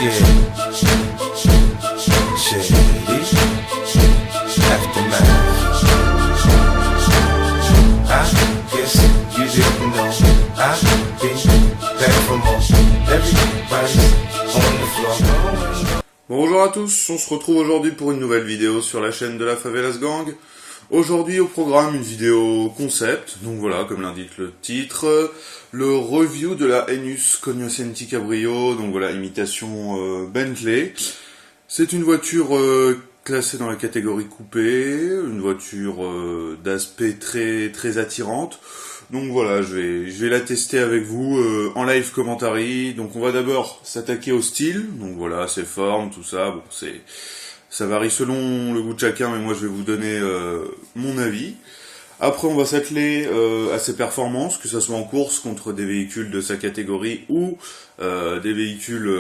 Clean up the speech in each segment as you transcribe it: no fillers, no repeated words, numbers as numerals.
Yeah. Shady. Aftermath. I guess you didn't know I've been back for more. Everybody's on the floor. Bonjour à tous, on se retrouve aujourd'hui pour une nouvelle vidéo sur la chaîne de la Favelas Gang. Aujourd'hui au programme une vidéo concept, donc voilà, comme l'indique le titre, le review de la Enus Cognoscenti Cabrio, donc voilà, imitation Bentley. C'est une voiture classée dans la catégorie coupé, une voiture d'aspect très attirante. Donc voilà, je vais la tester avec vous en live commentary. Donc on va d'abord s'attaquer au style, donc voilà, ses formes, tout ça, bon ça varie selon le goût de chacun, mais moi je vais vous donner mon avis. Après on va s'atteler à ses performances, que ce soit en course contre des véhicules de sa catégorie ou des véhicules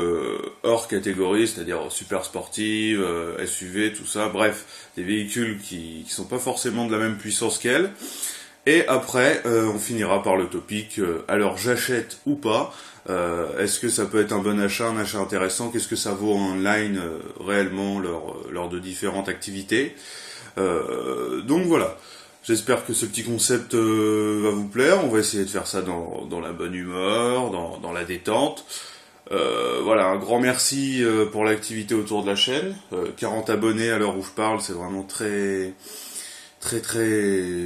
hors catégorie, c'est-à-dire super sportives, SUV, tout ça, bref, des véhicules qui sont pas forcément de la même puissance qu'elle. Et après, on finira par le topic, alors j'achète ou pas, est-ce que ça peut être un bon achat, un achat intéressant, qu'est-ce que ça vaut en online réellement lors de différentes activités. Donc voilà, j'espère que ce petit concept va vous plaire, on va essayer de faire ça dans la bonne humeur, dans la détente. Voilà, un grand merci pour l'activité autour de la chaîne, 40 abonnés à l'heure où je parle, c'est vraiment très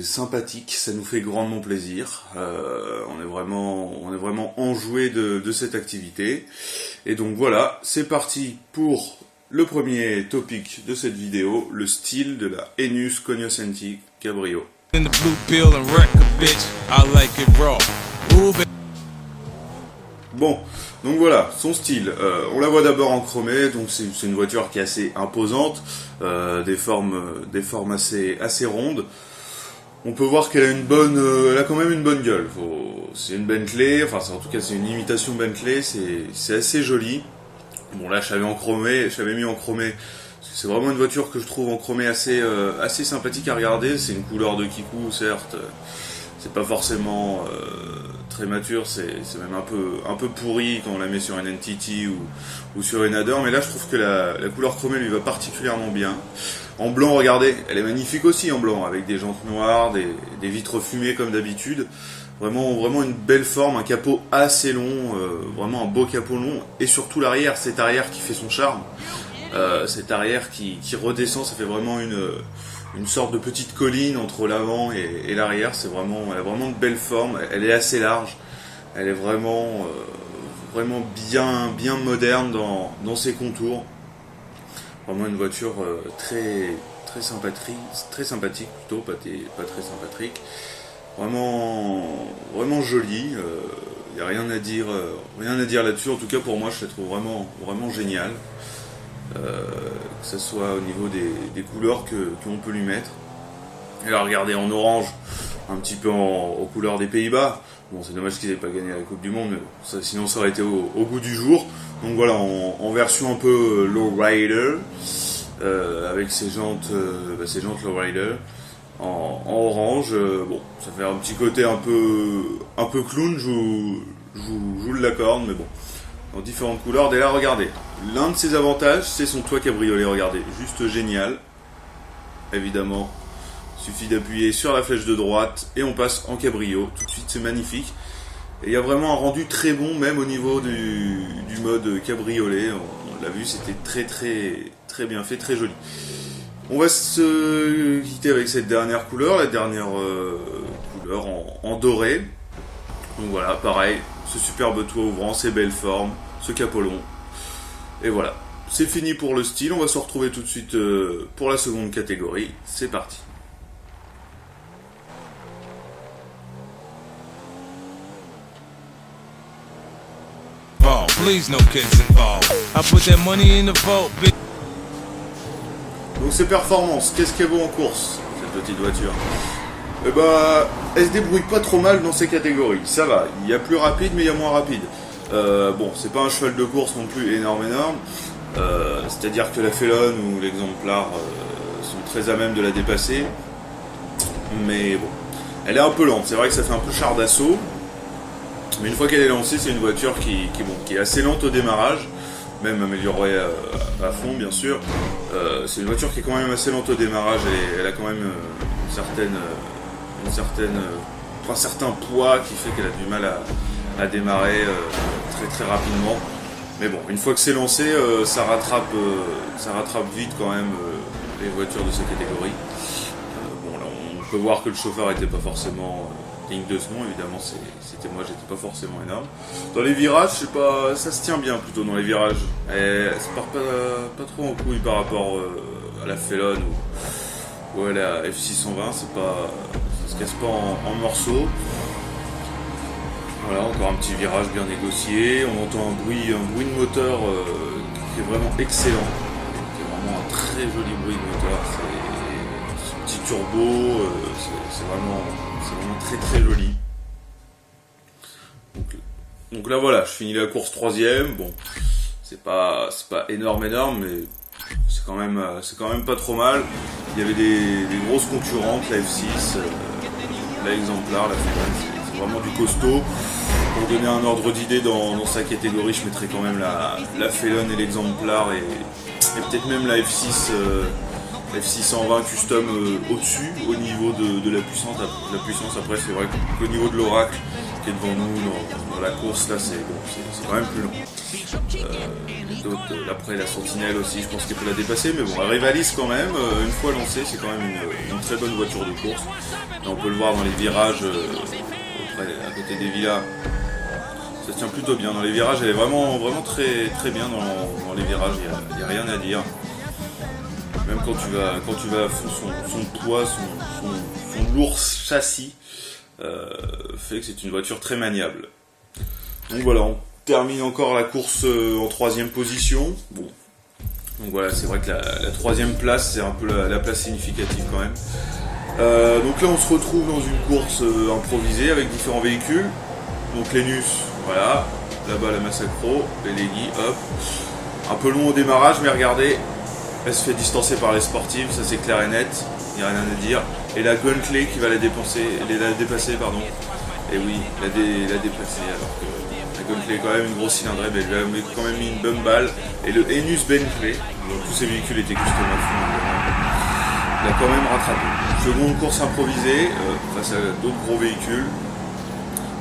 sympathique, ça nous fait grandement plaisir. On est vraiment enjoué de cette activité. Et donc voilà, c'est parti pour le premier topic de cette vidéo, le style de la Enus Cognoscenti Cabrio. Bon, donc voilà, son style, on la voit d'abord en chromé, donc c'est une voiture qui est assez imposante, des formes assez rondes. On peut voir qu'elle a elle a quand même une bonne gueule. C'est une Bentley, enfin en tout cas c'est une imitation Bentley, c'est assez joli. Bon là je l'avais mis en chromé, parce que c'est vraiment une voiture que je trouve en chromé assez sympathique à regarder. C'est une couleur de kikou certes, c'est pas forcément très mature, c'est même un peu pourri quand on la met sur une NTT ou sur une Adder, mais là je trouve que la couleur chromée lui va particulièrement bien. En blanc, regardez, elle est magnifique aussi en blanc, avec des jantes noires, des vitres fumées comme d'habitude. Vraiment une belle forme, un capot assez long, vraiment un beau capot long, et surtout l'arrière, cet arrière qui fait son charme. Cet arrière qui redescend, ça fait vraiment une sorte de petite colline entre l'avant et l'arrière. Elle a vraiment de belles formes, elle est assez large, elle est vraiment bien moderne dans ses contours. Vraiment une voiture très sympathique plutôt, pas très sympathique. Vraiment jolie, y a rien à dire là-dessus. En tout cas pour moi je la trouve vraiment géniale. Que ce soit au niveau des couleurs qu'on peut lui mettre. Et là regardez en orange, un petit peu aux couleurs des Pays-Bas. Bon c'est dommage qu'ils n'aient pas gagné la Coupe du Monde, mais sinon ça aurait été au goût du jour. Donc voilà, en version un peu lowrider, avec ses jantes lowrider en orange. Bon, ça fait un petit côté un peu clown, je vous l'accorde, mais bon, en différentes couleurs. Dès là, regardez, l'un de ses avantages, c'est son toit cabriolet. Regardez, juste génial. Évidemment, suffit d'appuyer sur la flèche de droite et on passe en cabrio. Tout de suite, c'est magnifique. Et il y a vraiment un rendu très bon, même au niveau du mode cabriolet. On l'a vu, c'était très bien fait, très joli. On va se quitter avec cette dernière couleur, la dernière couleur en doré. Donc voilà, pareil, ce superbe toit ouvrant, ces belles formes, ce capot long. Et voilà, c'est fini pour le style. On va se retrouver tout de suite pour la seconde catégorie. C'est parti. Donc ses performances, qu'est-ce qu'elle vaut en course, cette petite voiture? Eh ben, elle se débrouille pas trop mal dans ces catégories, ça va, il y a plus rapide mais il y a moins rapide. Bon, c'est pas un cheval de course non plus énorme, c'est-à-dire que la Félone ou l'exemplar sont très à même de la dépasser, mais bon, elle est un peu lente, c'est vrai que ça fait un peu char d'assaut, mais une fois qu'elle est lancée, c'est une voiture qui est assez lente au démarrage. même améliorée à fond bien sûr. C'est une voiture qui est quand même assez lente au démarrage, et elle a quand même un certain poids qui fait qu'elle a du mal à démarrer très très rapidement. Mais bon, une fois que c'est lancé, ça rattrape vite quand même les voitures de cette catégorie. Bon, là, on peut voir que le chauffeur n'était pas forcément digne de ce nom, évidemment, c'était moi, j'étais pas forcément énorme. Dans les virages, je sais pas, ça se tient bien plutôt dans les virages. Et ça part pas trop en couille par rapport à la Felon ou à la F620, ça se casse pas en morceaux. Voilà, encore un petit virage bien négocié, on entend un bruit de moteur qui est vraiment excellent, qui est vraiment un très joli bruit de moteur, c'est un petit turbo, c'est vraiment très très joli. Donc là voilà, je finis la course 3ème, bon, c'est pas énorme, mais c'est quand même pas trop mal. Il y avait des grosses concurrentes, la F6, la Exemplar, la Felon, c'est vraiment du costaud. Pour donner un ordre d'idée dans sa catégorie, je mettrais quand même la Felon et l'Exemplar et peut-être même la F6 F620 custom au-dessus au niveau de la puissance. La puissance, après c'est vrai qu'au niveau de l'Oracle qui est devant nous dans la course, là c'est quand même plus long. Après la Sentinelle aussi, je pense qu'elle peut la dépasser, mais bon, elle rivalise quand même. Une fois lancée, c'est quand même une très bonne voiture de course. Et on peut le voir dans les virages à côté des villas. Ça se tient plutôt bien dans les virages, elle est vraiment très très bien dans les virages, il n'y a rien à dire. Même quand tu vas à fond, son poids, son lourd châssis fait que c'est une voiture très maniable. Donc voilà, on termine encore la course en 3ème position. Bon. Donc voilà, c'est vrai que la 3ème place, c'est un peu la place significative quand même. Donc là on se retrouve dans une course improvisée avec différents véhicules. Donc l'Enus, voilà, là-bas la Massacro, les Leggy, hop. Un peu long au démarrage, mais regardez, elle se fait distancer par les sportives, ça c'est clair et net, il n'y a rien à dire. Et la Guntley qui va la dépasser, pardon. Et oui, la déplacer, alors que la Guntley est quand même une grosse cylindrée, mais elle lui a quand même mis une bonne balle. Et le Enus Bentley, donc tous ces véhicules étaient custom à fond, il a quand même rattrapé. Seconde course improvisée, face à d'autres gros véhicules,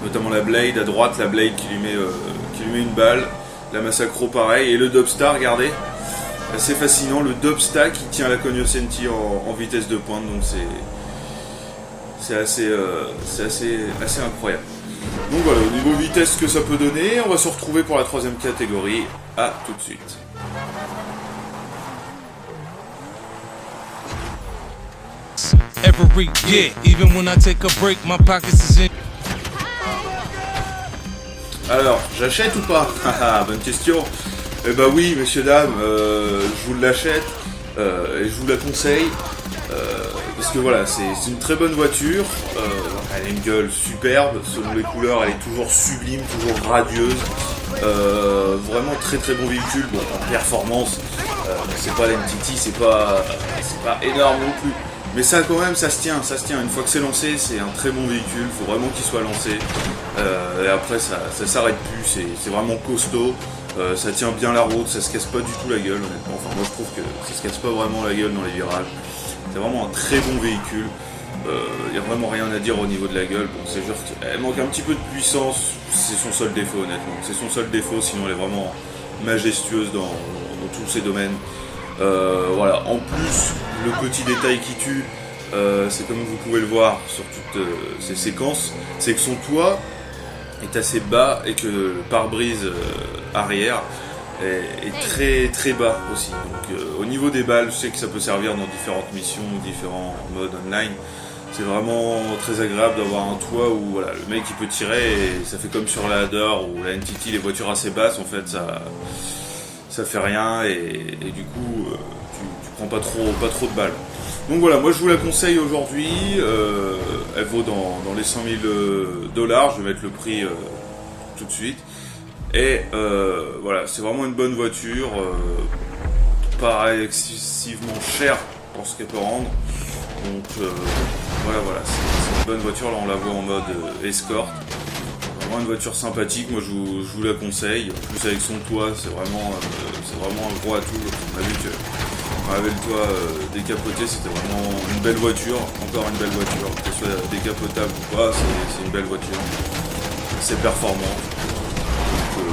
notamment la Blade à droite, la Blade qui lui met une balle, la Massacro pareil, et le Dubstar, regardez, assez fascinant, le Dubstar qui tient la Cognoscenti en vitesse de pointe, donc c'est assez incroyable. Donc voilà, au niveau vitesse que ça peut donner, on va se retrouver pour la 3ème catégorie, à tout de suite. Every year, even when I take a break, my pockets is in. Alors, j'achète ou pas? Bonne question. Eh ben oui, messieurs, dames, je vous l'achète et je vous la conseille. Parce que voilà, c'est une très bonne voiture. Elle a une gueule superbe, selon les couleurs, elle est toujours sublime, toujours radieuse. Vraiment très très bon véhicule. Bon, en performance, c'est pas l'MTT, c'est pas énorme non plus. Mais ça quand même, ça se tient. Une fois que c'est lancé, c'est un très bon véhicule, faut vraiment qu'il soit lancé. Et après, ça s'arrête plus, c'est vraiment costaud. Ça tient bien la route, ça se casse pas du tout la gueule, honnêtement. Enfin, moi je trouve que ça se casse pas vraiment la gueule dans les virages. C'est vraiment un très bon véhicule. Il n'y a vraiment rien à dire au niveau de la gueule. Bon, c'est juste qu'elle manque un petit peu de puissance, c'est son seul défaut, honnêtement. C'est son seul défaut, sinon elle est vraiment majestueuse dans tous ses domaines. Voilà, en plus, le petit détail qui tue, c'est comme vous pouvez le voir sur toutes ces séquences, c'est que son toit est assez bas et que le pare-brise arrière est très très bas aussi. Donc au niveau des balles, je sais que ça peut servir dans différentes missions, différents modes online. C'est vraiment très agréable d'avoir un toit où voilà, le mec il peut tirer et ça fait comme sur la Hadar ou la NTT, les voitures assez basses, en fait ça fait rien et du coup tu prends pas trop de balles. Donc voilà, moi je vous la conseille aujourd'hui, elle vaut dans les 100 000 $, je vais mettre le prix tout de suite. Et voilà, c'est vraiment une bonne voiture, pas excessivement chère pour ce qu'elle peut rendre. Donc voilà, c'est une bonne voiture, là on la voit en mode escort. Vraiment vraiment une voiture sympathique, moi je vous la conseille. En plus avec son toit, c'est vraiment un gros atout. On a vu que quand on avait le toit décapoté, c'était vraiment une belle voiture, encore une belle voiture, que ce soit décapotable ou pas, c'est une belle voiture. C'est performant. Donc,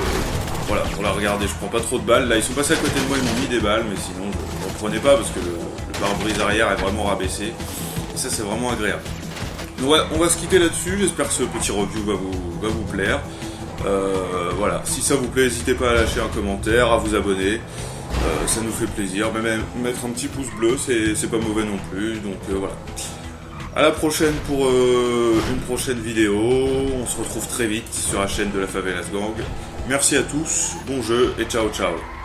voilà, pour la regarder, je prends pas trop de balles. Là, ils sont passés à côté de moi, ils m'ont mis des balles, mais sinon, je n'en prenais pas parce que le pare-brise arrière est vraiment rabaissé. Et ça, c'est vraiment agréable. Donc, voilà, on va se quitter là-dessus. J'espère que ce petit review va vous plaire. Voilà, si ça vous plaît, n'hésitez pas à lâcher un commentaire, à vous abonner. Ça nous fait plaisir. Même mettre un petit pouce bleu, c'est pas mauvais non plus. Donc, voilà. À la prochaine pour une prochaine vidéo. On se retrouve très vite sur la chaîne de la Favelas Gang. Merci à tous, bon jeu et ciao ciao.